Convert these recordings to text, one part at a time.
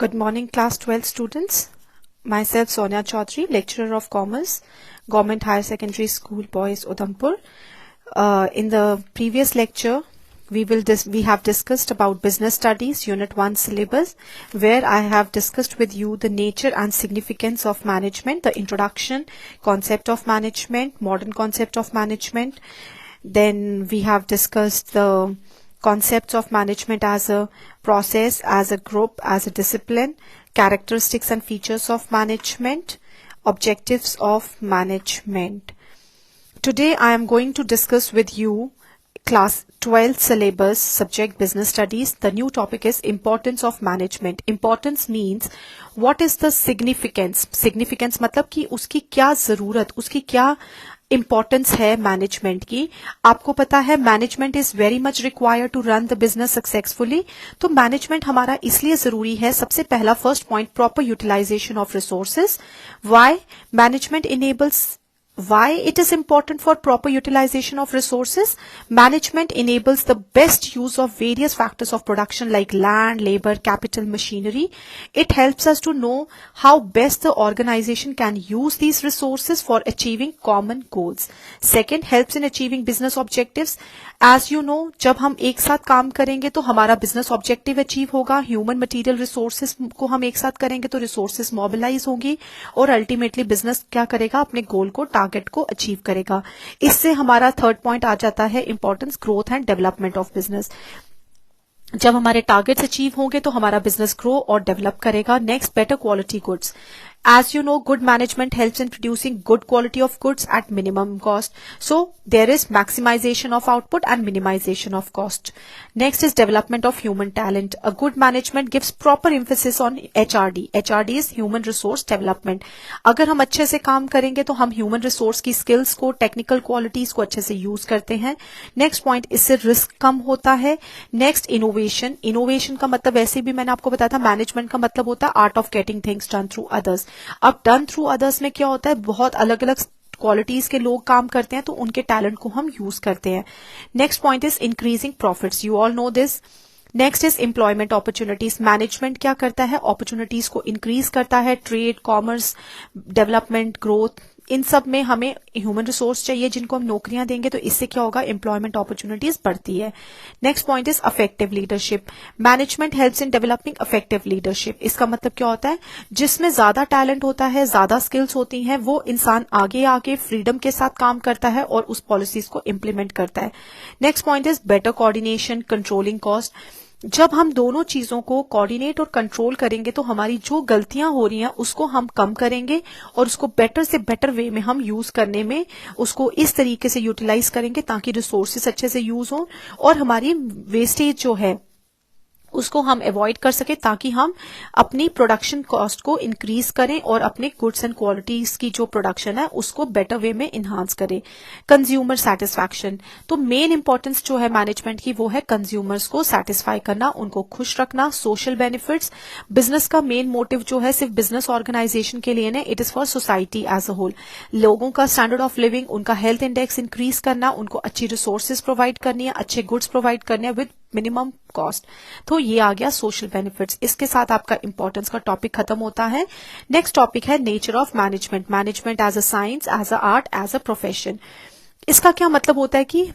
Good morning, class 12 students. Myself, Sonia Chaudhary, lecturer of commerce, Government Higher Secondary School, Boys, Udhampur. In the previous lecture, we have discussed about business studies, Unit 1 syllabus, where I have discussed with you the nature and significance of management, the introduction, concept of management, modern concept of management. Then we have discussed the concepts of management as a process, as a group, as a discipline, characteristics and features of management, objectives of management. Today I am going to discuss with you class 12 syllabus subject business studies. The new topic is importance of management. Importance means what is the significance. Significance मतलब कि उसकी क्या जरूरत, उसकी क्या importance है management की. आपको पता है management is very much required to run the business successfully. तो मैनेजमेंट हमारा इसलिए जरूरी है. सबसे पहला first point, proper utilisation of resources. Why management enables, why it is important for proper utilization of resources? Management enables the best use of various factors of production like land, labor, capital, machinery. It helps us to know how best the organization can use these resources for achieving common goals. Second, helps in achieving business objectives. As you know, जब हम एक साथ काम करेंगे तो हमारा business objective achieve होगा. Human material resources को हम एक साथ करेंगे तो रिसोर्सेज मोबिलाइज होंगी और अल्टीमेटली बिजनेस क्या करेगा, अपने गोल को, टारगेट को अचीव करेगा. इससे हमारा थर्ड पॉइंट आ जाता है importance, growth and development of business. जब हमारे टारगेट्स अचीव होंगे तो हमारा बिजनेस ग्रो और डेवलप करेगा. Next, better quality goods. As you know, good management helps in producing good quality of goods at minimum cost. So there is maximization of output and minimization of cost. Next is development of human talent. A good management gives proper emphasis on HRD. HRD is human resource development. अगर हम अच्छे से काम करेंगे तो हम human resource की skills को, technical qualities को अच्छे से use करते हैं. Next point, इससे risk कम होता है. Next, innovation. Innovation का मतलब वैसे भी मैंने आपको बताया था, management का मतलब होता है art of getting things done through others. अब डन थ्रू अदर्स में क्या होता है, बहुत अलग अलग क्वालिटीज के लोग काम करते हैं तो उनके टैलेंट को हम यूज करते हैं. Next point is increasing profits. You all know this. Next is employment opportunities. Management क्या करता है, अपॉर्चुनिटीज को इंक्रीज करता है. ट्रेड, कॉमर्स, डेवलपमेंट, ग्रोथ, इन सब में हमें ह्यूमन रिसोर्स चाहिए जिनको हम नौकरियां देंगे तो इससे क्या होगा, एम्प्लॉयमेंट अपॉर्चुनिटीज बढ़ती है. Next point is affective leadership. Management helps in developing affective leadership. इसका मतलब क्या होता है, जिसमें ज्यादा टैलेंट होता है, ज्यादा स्किल्स होती हैं, वो इंसान आगे आके फ्रीडम के साथ काम करता है और उस पॉलिसीज को इम्प्लीमेंट करता है. Next point is better coordination, controlling cost. जब हम दोनों चीजों को कोऑर्डिनेट और कंट्रोल करेंगे तो हमारी जो गलतियां हो रही हैं उसको हम कम करेंगे और उसको बेटर से बेटर वे में हम यूज करने में उसको इस तरीके से यूटिलाइज करेंगे ताकि रिसोर्सेस अच्छे से यूज हो और हमारी वेस्टेज जो है उसको हम अवॉइड कर सके ताकि हम अपनी प्रोडक्शन कॉस्ट को इंक्रीज करें और अपने गुड्स एंड क्वालिटीज की जो प्रोडक्शन है उसको बेटर वे में इन्हांस करें. Consumer satisfaction. तो मेन इंपॉर्टेंस जो है मैनेजमेंट की वो है कंज्यूमर्स को सेटिस्फाई करना, उनको खुश रखना. Social benefits. बिजनेस का मेन मोटिव जो है सिर्फ बिजनेस ऑर्गेनाइजेशन के लिए नहीं, it is for society as a whole. लोगों का स्टैंडर्ड ऑफ लिविंग, उनका हेल्थ इंडेक्स इंक्रीज करना, उनको अच्छी रिसोर्सेज प्रोवाइड करनी है, अच्छे गुड्स प्रोवाइड करने विद मिनिमम कॉस्ट. तो ये आ गया सोशल बेनिफिट्स. इसके साथ आपका इंपॉर्टेंस का टॉपिक खत्म होता है. नेक्स्ट टॉपिक है nature of management. Management as a science, as a art, as a profession. इसका क्या मतलब होता है कि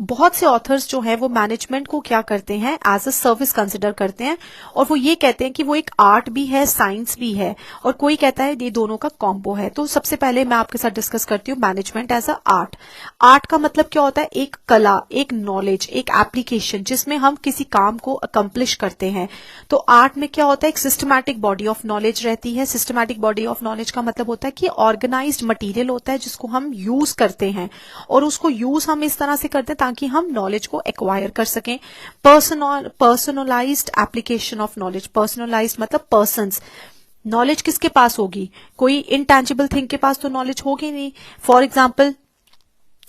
बहुत से ऑथर्स जो है वो मैनेजमेंट को क्या करते हैं, एज अ सर्विस कंसिडर करते हैं और वो ये कहते हैं कि वो एक आर्ट भी है, साइंस भी है, और कोई कहता है ये दोनों का कॉम्बो है. तो सबसे पहले मैं आपके साथ डिस्कस करती हूँ management as a art. Art का मतलब क्या होता है, एक कला, एक नॉलेज, एक एप्लीकेशन जिसमें हम किसी काम को अकम्प्लिश करते हैं. तो आर्ट में क्या होता है, एक सिस्टमैटिक बॉडी ऑफ नॉलेज रहती है. सिस्टमैटिक बॉडी ऑफ नॉलेज का मतलब होता है कि ऑर्गेनाइज्ड मटीरियल होता है जिसको हम यूज करते हैं और उसको यूज हम इस तरह से करते हैं ताकि हम नॉलेज को एक्वायर कर सकें. Personalised application of knowledge. Personalised मतलब पर्सन्स. नॉलेज किसके पास होगी, कोई इनटैंजिबल थिंग के पास तो नॉलेज होगी नहीं. फॉर एग्जाम्पल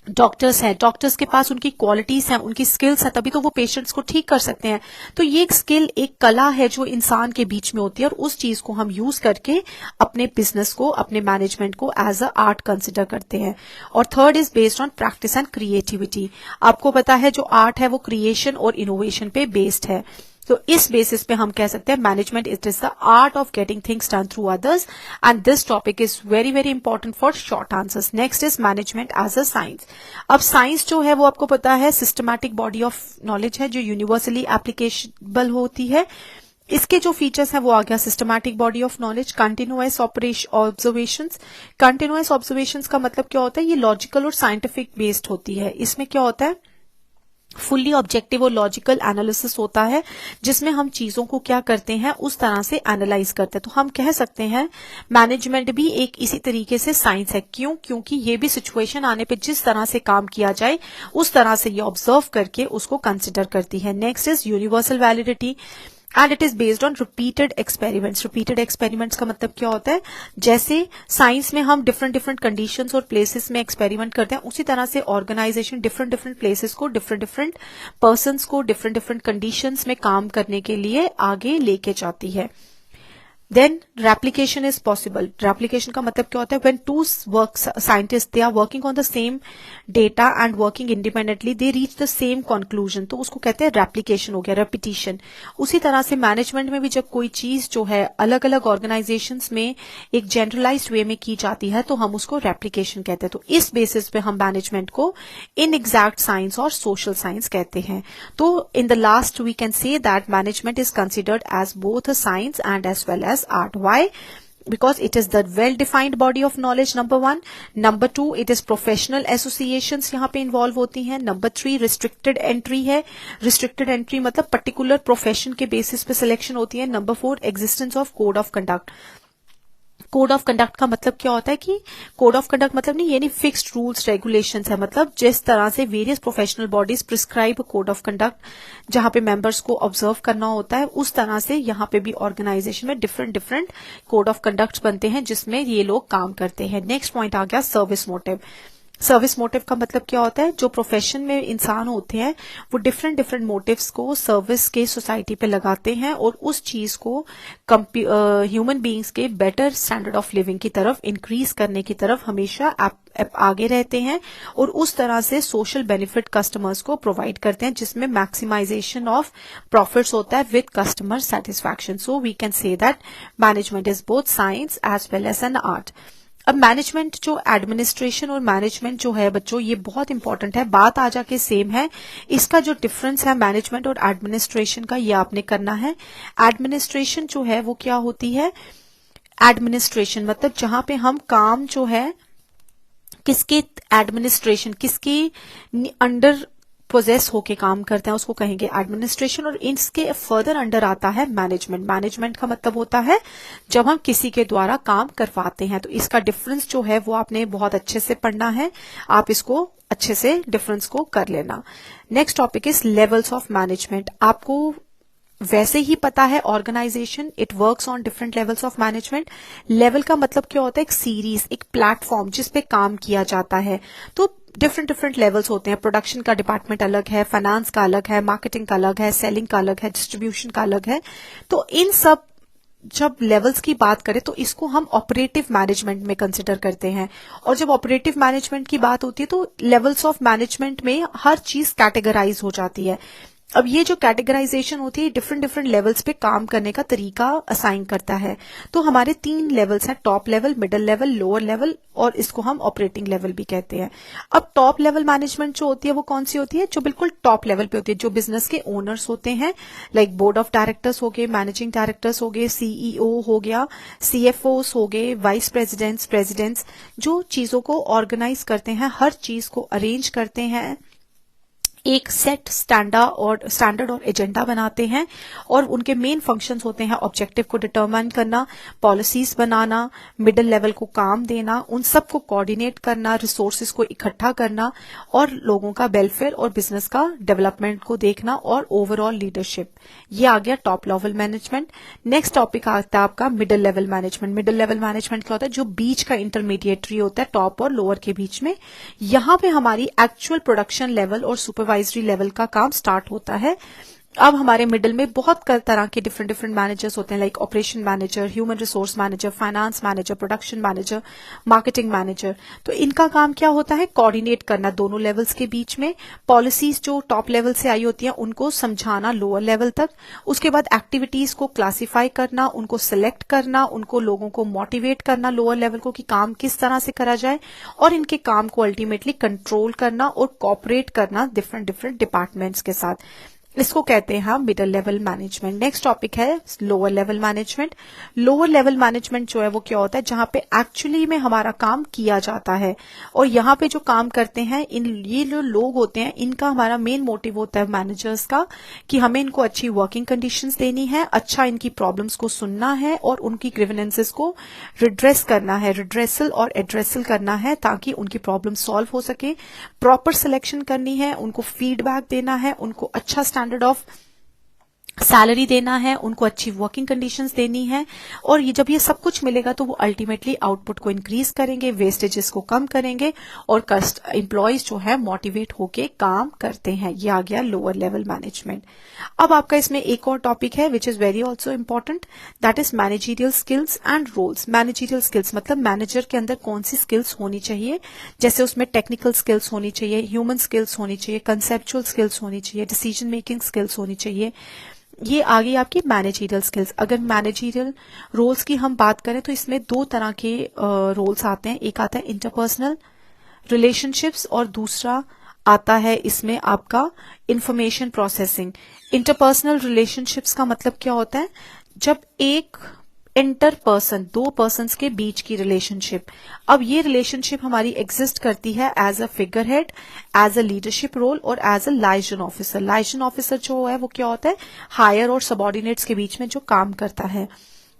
डॉक्टर्स हैं, डॉक्टर्स के पास उनकी क्वालिटीज हैं, उनकी स्किल्स हैं, तभी तो वो पेशेंट्स को ठीक कर सकते हैं. तो ये एक स्किल, एक कला है जो इंसान के बीच में होती है और उस चीज को हम यूज करके अपने बिजनेस को, अपने मैनेजमेंट को एज अ आर्ट कंसिडर करते हैं. और third is based on practice and creativity. आपको पता है जो आर्ट है वो क्रिएशन और इनोवेशन पे बेस्ड है. तो इस बेसिस पे हम कह सकते हैं management it is the art of getting things done through others, and this topic is very very important for short answers. Next is management as a science. अब साइंस जो है वो आपको पता है सिस्टमैटिक बॉडी ऑफ नॉलेज है जो universally applicable होती है. इसके जो फीचर्स हैं वो आ गया systematic body of knowledge, continuous observations. Continuous observations का मतलब क्या होता है, ये लॉजिकल और साइंटिफिक बेस्ड होती है. इसमें क्या होता है, फुल्ली ऑब्जेक्टिव और लॉजिकल एनालिसिस होता है जिसमें हम चीजों को क्या करते हैं उस तरह से एनालाइज करते हैं. तो हम कह सकते हैं मैनेजमेंट भी एक इसी तरीके से साइंस है. क्यों? क्योंकि ये भी सिचुएशन आने पे जिस तरह से काम किया जाए उस तरह से ये ऑब्जर्व करके उसको कंसिडर करती है. Next is universal validity and it is based on repeated experiments. Repeated experiments का मतलब क्या होता है, जैसे साइंस में हम डिफरेंट डिफरेंट कंडीशंस और प्लेसेस में एक्सपेरिमेंट करते हैं उसी तरह से ऑर्गेनाइजेशन डिफरेंट डिफरेंट प्लेसेस को, डिफरेंट डिफरेंट पर्सन्स को डिफरेंट डिफरेंट कंडीशंस में काम करने के लिए आगे लेके जाती है. Then replication is possible. Replication का मतलब क्या होता है, when two scientists they are working on the same data and working independently they reach the same conclusion, तो उसको कहते हैं replication हो गया, repetition. उसी तरह से मैनेजमेंट में भी जब कोई चीज जो है अलग अलग ऑर्गेनाइजेशंस में एक जनरलाइज्ड वे में की जाती है तो हम उसको replication कहते हैं. तो इस बेसिस पे हम मैनेजमेंट को inexact science और social science कहते हैं. तो in the last we can say that management is considered as both a science and as well as art. Why? Because it is the well defined body of knowledge, number one. Number two, it is professional associations यहाँ पे involve होती हैं. Number three, restricted entry है. Restricted entry मतलब particular profession के basis पे selection होती है. Number four, existence of code of conduct. Code of conduct का मतलब क्या होता है कि कोड ऑफ कंडक्ट मतलब नहीं ये नहीं फिक्स्ड रूल्स रेगुलेशंस है, मतलब जिस तरह से various professional bodies prescribe code of conduct जहां पे मेंबर्स को ऑब्जर्व करना होता है उस तरह से यहाँ पे भी ऑर्गेनाइजेशन में different different code of conduct बनते हैं जिसमें ये लोग काम करते हैं. नेक्स्ट पॉइंट आ गया सर्विस मोटिव. सर्विस मोटिव का मतलब क्या होता है, जो प्रोफेशन में इंसान होते हैं वो डिफरेंट डिफरेंट मोटिव्स को सर्विस के सोसाइटी पे लगाते हैं और उस चीज को ह्यूमन बीइंग्स के बेटर स्टैंडर्ड ऑफ लिविंग की तरफ इंक्रीज करने की तरफ हमेशा आगे रहते हैं और उस तरह से सोशल बेनिफिट कस्टमर्स को प्रोवाइड करते हैं जिसमें मैक्सिमाइजेशन ऑफ प्रॉफिट्स होता है with customer satisfaction. So we can say that management is both science as well as an art. अब मैनेजमेंट जो एडमिनिस्ट्रेशन और मैनेजमेंट जो है बच्चों ये बहुत इंपॉर्टेंट है, बात आ जाके सेम है. इसका जो डिफरेंस है मैनेजमेंट और एडमिनिस्ट्रेशन का ये आपने करना है. एडमिनिस्ट्रेशन जो है वो क्या होती है, एडमिनिस्ट्रेशन मतलब जहां पे हम काम जो है किसके एडमिनिस्ट्रेशन किसके अंडर पोजेस होके काम करते हैं उसको कहेंगे एडमिनिस्ट्रेशन, और इसके फर्दर अंडर आता है मैनेजमेंट. मैनेजमेंट का मतलब होता है जब हम किसी के द्वारा काम करवाते हैं. तो इसका डिफरेंस जो है वो आपने बहुत अच्छे से पढ़ना है, आप इसको अच्छे से डिफरेंस को कर लेना. Next topic is levels of management. आपको वैसे ही पता है organization it works on different levels of management. Level का मतलब क्या होता है, एक सीरीज एक प्लेटफॉर्म जिसपे काम किया जाता है. तो डिफरेंट डिफरेंट लेवल्स होते हैं. प्रोडक्शन का डिपार्टमेंट अलग है, फाइनेंस का अलग है, मार्केटिंग का अलग है, सेलिंग का अलग है, डिस्ट्रीब्यूशन का अलग है. तो इन सब जब लेवल्स की बात करें तो इसको हम ऑपरेटिव मैनेजमेंट में कंसिडर करते हैं. और जब ऑपरेटिव मैनेजमेंट की बात होती है तो लेवल्स ऑफ मैनेजमेंट में हर चीज कैटेगराइज हो जाती है. अब ये जो कैटेगराइजेशन होती है डिफरेंट डिफरेंट लेवल्स पे काम करने का तरीका असाइन करता है. तो हमारे 3 लेवल्स हैं, top level, middle level, lower level, और इसको हम ऑपरेटिंग लेवल भी कहते हैं. अब टॉप लेवल मैनेजमेंट जो होती है वो कौन सी होती है, जो बिल्कुल टॉप लेवल पे होती है, जो बिजनेस के ओनर्स होते हैं, लाइक बोर्ड ऑफ डायरेक्टर्स हो गए, मैनेजिंग डायरेक्टर्स हो गए, सीईओ हो गया, सीएफओस हो गए, वाइस प्रेसिडेंट्स, जो चीजों को ऑर्गेनाइज करते हैं, हर चीज को अरेंज करते हैं, एक सेट स्टैंडर्ड और एजेंडा बनाते हैं. और उनके मेन फंक्शंस होते हैं ऑब्जेक्टिव को डिटरमाइन करना, पॉलिसीज बनाना, मिडिल लेवल को काम देना, उन सब को कोऑर्डिनेट करना, रिसोर्सेज को इकट्ठा करना, और लोगों का वेलफेयर और बिजनेस का डेवलपमेंट को देखना, और ओवरऑल लीडरशिप. ये आ गया top level management. Next topic आता है आपका middle level management. Middle level management क्या होता है, जो बीच का इंटरमीडिएटरी होता है टॉप और लोअर के बीच में. यहां पे हमारी एक्चुअल प्रोडक्शन लेवल और सुपरवाइजरी लेवल का काम स्टार्ट होता है. अब हमारे मिडिल में बहुत तरह के डिफरेंट डिफरेंट मैनेजर्स होते हैं, like operation manager, human resource manager, finance manager, production manager, marketing manager. तो इनका काम क्या होता है, कोऑर्डिनेट करना दोनों लेवल्स के बीच में, पॉलिसीज जो टॉप लेवल से आई होती हैं उनको समझाना लोअर लेवल तक, उसके बाद एक्टिविटीज को क्लासिफाई करना, उनको सिलेक्ट करना, उनको लोगों को मोटिवेट करना लोअर लेवल को कि काम किस तरह से करा जाए, और इनके काम को अल्टीमेटली कंट्रोल करना और कोऑपरेट करना डिफरेंट डिफरेंट डिपार्टमेंट्स के साथ। इसको कहते हैं हम middle level management. Next topic है lower level management. Lower level management जो है वो क्या होता है, जहां पे एक्चुअली में हमारा काम किया जाता है, और यहाँ पे जो काम करते हैं ये जो लोग होते हैं इनका हमारा मेन मोटिव होता है मैनेजर्स का कि हमें इनको अच्छी वर्किंग कंडीशंस देनी है, अच्छा इनकी प्रॉब्लम्स को सुनना है और उनकी ग्रीवेंसेस को रिड्रेस करना है, रिड्रेसल और एड्रेसल करना है ताकि उनकी प्रॉब्लम सॉल्व हो सके, प्रॉपर सिलेक्शन करनी है, उनको फीडबैक देना है, उनको अच्छा स्टैंडर्ड ऑफ सैलरी देना है, उनको अच्छी वर्किंग कंडीशंस देनी है, और ये जब ये सब कुछ मिलेगा तो वो अल्टीमेटली आउटपुट को इंक्रीज करेंगे, वेस्टेजेस को कम करेंगे और एम्प्लॉयज जो है मोटिवेट होके काम करते हैं। ये आ गया लोअर लेवल मैनेजमेंट। अब आपका इसमें एक और टॉपिक है which is very also important, that is managerial skills and roles. Managerial skills मतलब मैनेजर के अंदर कौन सी स्किल्स होनी चाहिए, जैसे उसमें टेक्निकल स्किल्स होनी चाहिए, ह्यूमन स्किल्स होनी चाहिए, कंसेप्चुअल स्किल्स होनी चाहिए, डिसीजन मेकिंग स्किल्स होनी चाहिए। ये आ गई आपकी मैनेजरियल स्किल्स। अगर मैनेजरियल रोल्स की हम बात करें तो इसमें दो तरह के रोल्स आते हैं, एक आता है इंटरपर्सनल रिलेशनशिप्स और दूसरा आता है इसमें आपका इंफॉर्मेशन प्रोसेसिंग। इंटरपर्सनल रिलेशनशिप्स का मतलब क्या होता है, जब एक इंटर पर्सन, दो पर्सन्स के बीच की रिलेशनशिप। अब ये रिलेशनशिप हमारी एग्जिस्ट करती है as a figure head, as a leadership role और as a liaison officer. Liaison officer जो है वो क्या होता है, हायर और सबॉर्डिनेट्स के बीच में जो काम करता है।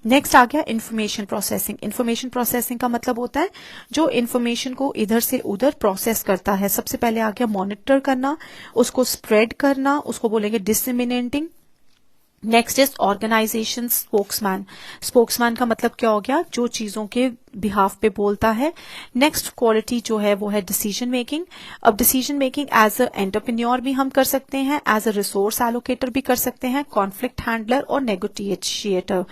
नेक्स्ट आ गया इंफॉर्मेशन प्रोसेसिंग। इंफॉर्मेशन प्रोसेसिंग का मतलब होता है जो इंफॉर्मेशन को इधर से उधर प्रोसेस करता है। सबसे पहले आ गया मॉनिटर करना, उसको स्प्रेड करना, उसको बोलेंगे disseminating. Next is organization spokesman. Spokesman का मतलब क्या हो गया, जो चीजों के बिहाफ पे बोलता है। नेक्स्ट क्वालिटी जो है वो है डिसीजन मेकिंग। अब decision making as a entrepreneur भी हम कर सकते हैं, एज अ रिसोर्स एलोकेटर भी कर सकते हैं, कॉन्फ्लिक्ट हैंडलर और नेगोशिएटर।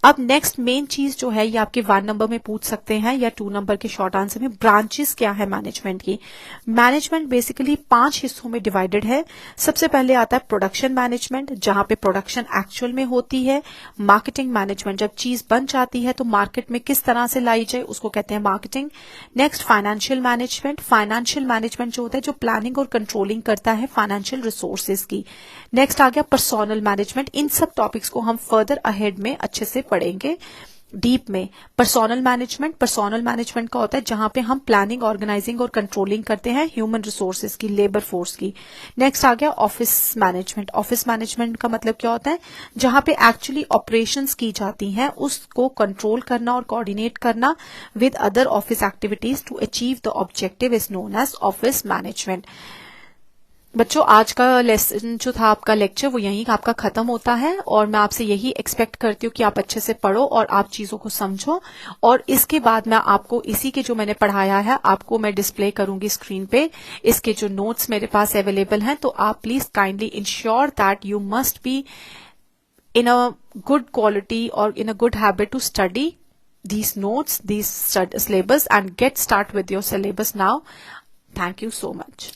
अब नेक्स्ट मेन चीज जो है ये आपके 1 नंबर में पूछ सकते हैं या 2 नंबर के शॉर्ट आंसर में, ब्रांचेस क्या है मैनेजमेंट की। मैनेजमेंट बेसिकली 5 हिस्सों में डिवाइडेड है। सबसे पहले आता है प्रोडक्शन मैनेजमेंट, जहां पे प्रोडक्शन एक्चुअल में होती है। मार्केटिंग मैनेजमेंट, जब चीज बन जाती है तो मार्केट में किस तरह से लाई जाए उसको कहते हैं marketing. Next financial management. Financial management जो होता है जो प्लानिंग और कंट्रोलिंग करता है फाइनेंशियल रिसोर्सेज की। नेक्स्ट आ गया पर्सनल मैनेजमेंट। इन सब टॉपिक्स को हम फर्दर अहेड में अच्छे से पढ़ेंगे डीप में। पर्सनल मैनेजमेंट का होता है जहां पे हम प्लानिंग, ऑर्गेनाइजिंग और कंट्रोलिंग करते हैं ह्यूमन रिसोर्सेज की, लेबर फोर्स की। नेक्स्ट आ गया ऑफिस मैनेजमेंट। ऑफिस मैनेजमेंट का मतलब क्या होता है, जहां पे एक्चुअली ऑपरेशंस की जाती हैं उसको कंट्रोल करना और कोऑर्डिनेट करना with other office activities to achieve the objective is known as office management. बच्चों आज का लेसन जो था आपका लेक्चर वो यहीं आपका खत्म होता है, और मैं आपसे यही एक्सपेक्ट करती हूँ कि आप अच्छे से पढ़ो और आप चीजों को समझो। और इसके बाद मैं आपको इसी के जो मैंने पढ़ाया है आपको मैं डिस्प्ले करूंगी स्क्रीन पे। इसके जो नोट्स मेरे पास अवेलेबल हैं, तो आप please kindly ensure that you must be in a good quality or in a good habit to study these notes, these syllabus and get start with your syllabus now. Thank you so much.